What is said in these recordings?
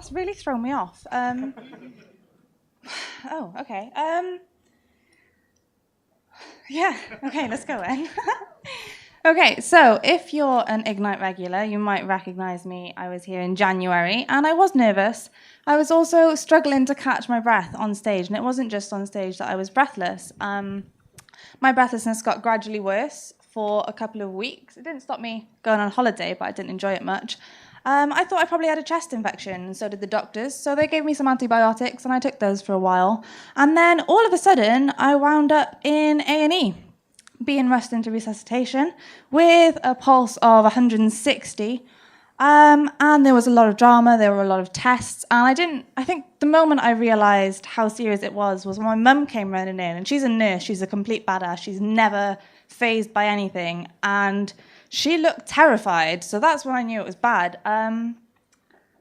That's really thrown me off. Oh, okay. Yeah, okay, let's go then. Okay, so if you're an Ignite regular, you might recognize me. I was here in January, and I was nervous. I was also struggling to catch my breath on stage, and it wasn't just on stage that I was breathless. My breathlessness got gradually worse for a couple of weeks. It didn't stop me going on holiday, but I didn't enjoy it much. I thought I probably had a chest infection, and so did the doctors. So they gave me some antibiotics, and I took those for a while. And then all of a sudden, I wound up in A&E, being rushed into resuscitation with a pulse of 160. And there was a lot of drama, there were a lot of tests, and I think the moment I realised how serious it was when my mum came running in, and she's a nurse, she's a complete badass, she's never fazed by anything, and she looked terrified, so that's when I knew it was bad.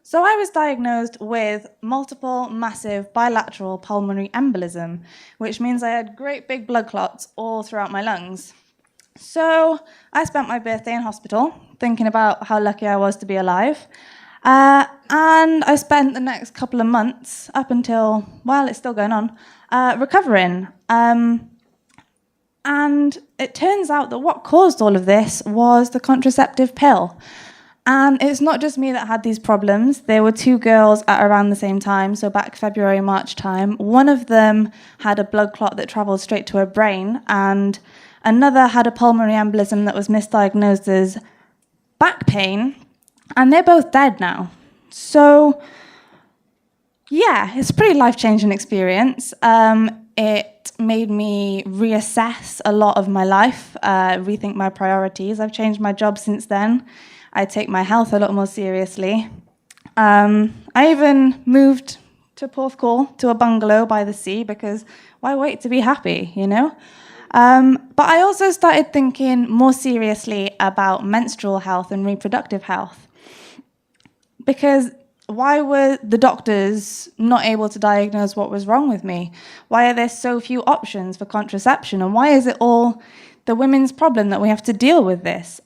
So I was diagnosed with multiple massive bilateral pulmonary embolism, which means I had great big blood clots all throughout my lungs. So I spent my birthday in hospital, thinking about how lucky I was to be alive. And I spent the next couple of months, up until, well, it's still going on, recovering. And it turns out that what caused all of this was the contraceptive pill. And it's not just me that had these problems. There were two girls at around the same time, so back February, March time. One of them had a blood clot that travelled straight to her brain, and another had a pulmonary embolism that was misdiagnosed as back pain, and they're both dead now. So, yeah, it's a pretty life-changing experience. It made me reassess a lot of my life, rethink my priorities. I've changed my job since then. I take my health a lot more seriously. I even moved to Porthcawl, to a bungalow by the sea, because why wait to be happy, you know? But I also started thinking more seriously about menstrual health and reproductive health. Because why were the doctors not able to diagnose what was wrong with me? Why are there so few options for contraception? And why is it all the women's problem that we have to deal with this?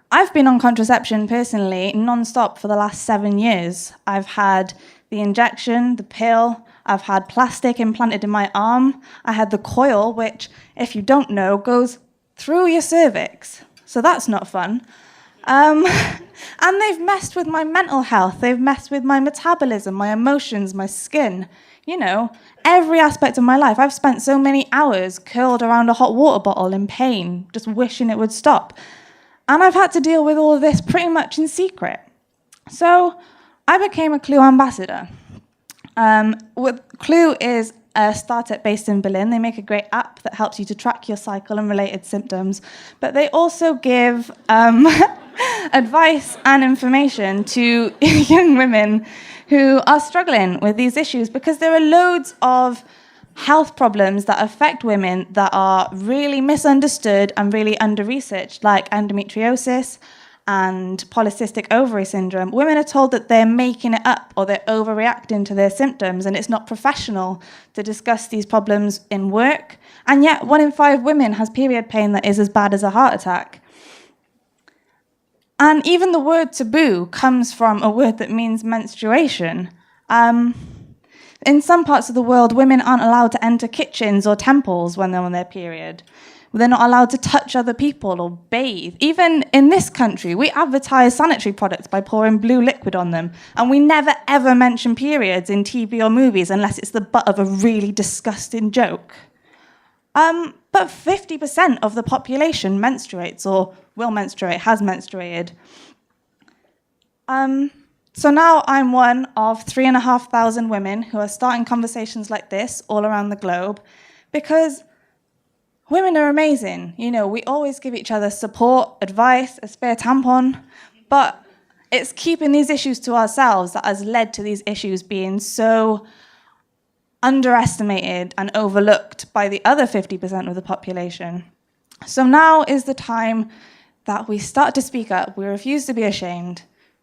I've been on contraception personally non-stop for the last 7 years. I've had the injection, the pill, I've had plastic implanted in my arm. I had the coil, which, if you don't know, goes through your cervix. So that's not fun. And they've messed with my mental health. They've messed with my metabolism, my emotions, my skin. You know, every aspect of my life. I've spent so many hours curled around a hot water bottle in pain, just wishing it would stop. And I've had to deal with all of this pretty much in secret. So I became a Clue ambassador. Clue is a startup based in Berlin. They make a great app that helps you to track your cycle and related symptoms. But they also give advice and information to young women who are struggling with these issues, because there are loads of health problems that affect women that are really misunderstood and really under-researched, like endometriosis and polycystic ovary syndrome. Women are told that they're making it up or they're overreacting to their symptoms, and it's not professional to discuss these problems in work. And yet 1 in 5 women has period pain that is as bad as a heart attack. And even the word taboo comes from a word that means menstruation. In some parts of the world, women aren't allowed to enter kitchens or temples when they're on their period. They're not allowed to touch other people or bathe. Even in this country, we advertise sanitary products by pouring blue liquid on them, and we never ever mention periods in TV or movies unless it's the butt of a really disgusting joke. But 50% of the population menstruates or will menstruate, has menstruated. So now I'm one of 3,500 women who are starting conversations like this all around the globe, because women are amazing. You know, we always give each other support, advice, a spare tampon, but it's keeping these issues to ourselves that has led to these issues being so underestimated and overlooked by the other 50% of the population. So now is the time that we start to speak up. We refuse to be ashamed,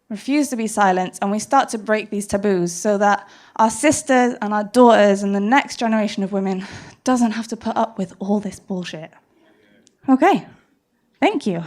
refuse to be silenced, and we start to break these taboos so that our sisters and our daughters and the next generation of women doesn't have to put up with all this bullshit. Okay, thank you.